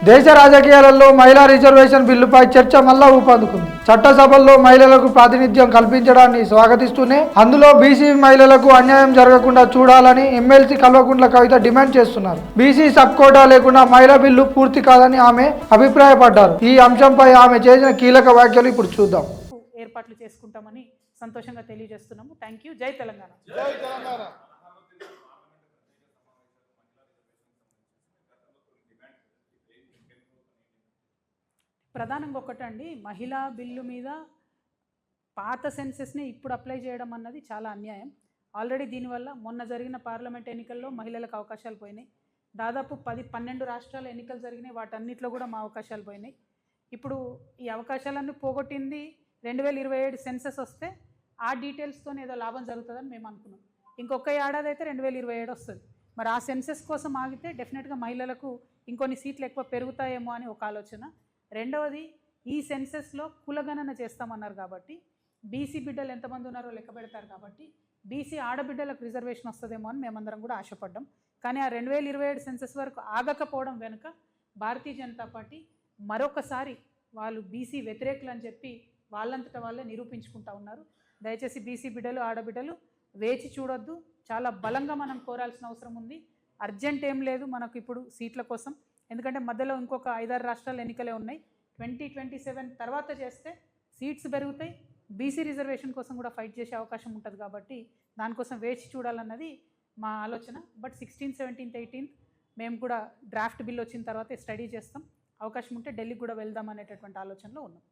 దేశ రాజకీయాలలో మహిళా రిజర్వేషన్ బిల్లుపై చర్చ మళ్ళా ఊపందుకుంది. చట్టసభల్లో మహిళలకు ప్రాతినిధ్యం కల్పించడాన్ని స్వాగతిస్తూనే అందులో బీసీ మహిళలకు అన్యాయం జరగకుండా చూడాలని ఎమ్మెల్సీ కల్వకుంట్ల కవిత డిమాండ్ చేస్తున్నారు. బీసీ సబ్ కోటా లేకుండా మహిళా బిల్లు పూర్తి కాదని ఆమె అభిప్రాయపడ్డారు. ఈ అంశంపై ఆమె చేసిన కీలక వ్యాఖ్యలు ఇప్పుడు చూద్దాం. ఏర్పాట్లు చేసుకుంటామని సంతోషంగా తెలియజేస్తున్నాము. Thank you. జై తెలంగాణ. జై తెలంగాణ. ప్రధానంగా ఒకటండి, మహిళా బిల్లు మీద పాత సెన్సెస్ని ఇప్పుడు అప్లై చేయడం అన్నది చాలా అన్యాయం. ఆల్రెడీ దీనివల్ల మొన్న జరిగిన పార్లమెంట్ ఎన్నికల్లో మహిళలకు అవకాశాలు పోయినాయి. దాదాపు 10-12 రాష్ట్రాల ఎన్నికలు జరిగినాయి. వాటన్నిటిలో కూడా మా అవకాశాలు పోయినాయి. ఇప్పుడు ఈ అవకాశాలన్నీ పోగొట్టింది 2027 సెన్సెస్ వస్తే ఆ డీటెయిల్స్తో ఏదో లాభం జరుగుతుందని మేము అనుకున్నాం. ఇంకొక ఏడాది అయితే 2027 వస్తుంది. మరి ఆ సెన్సెస్ కోసం ఆగితే డెఫినెట్గా మహిళలకు ఇంకొన్ని సీట్లు ఎక్కువ పెరుగుతాయేమో అని ఒక ఆలోచన. రెండవది, ఈ సెన్సెస్లో కులగణన చేస్తామన్నారు కాబట్టి బీసీ బిడ్డలు ఎంతమంది ఉన్నారో లెక్క పెడతారు కాబట్టి బీసీ ఆడబిడ్డలకు రిజర్వేషన్ వస్తుందేమో అని మేమందరం కూడా ఆశపడ్డాం. కానీ ఆ 2027 సెన్సెస్ వరకు ఆగకపోవడం వెనుక భారతీయ జనతా పార్టీ మరొకసారి వాళ్ళు బీసీ వ్యతిరేకులు అని చెప్పి వాళ్ళంతటా వాళ్ళే నిరూపించుకుంటా ఉన్నారు. దయచేసి బీసీ బిడ్డలు ఆడబిడ్డలు వేచి చూడొద్దు. చాలా బలంగా మనం కోరాల్సిన అవసరం ఉంది. అర్జెంట్ ఏం లేదు మనకు ఇప్పుడు సీట్ల కోసం. ఎందుకంటే మధ్యలో ఇంకొక 5-6 రాష్ట్రాల ఎన్నికలే ఉన్నాయి. 2027 తర్వాత చేస్తే సీట్స్ పెరుగుతాయి. బీసీ రిజర్వేషన్ కోసం కూడా ఫైట్ చేసే అవకాశం ఉంటుంది కాబట్టి దానికోసం వేచి చూడాలన్నది మా ఆలోచన. బట్ 16th, 17th, 18th మేము కూడా డ్రాఫ్ట్ బిల్ వచ్చిన తర్వాత స్టడీ చేస్తాం. అవకాశం ఉంటే ఢిల్లీకి కూడా వెళ్దాం అనేటటువంటి ఆలోచనలో ఉన్నాం.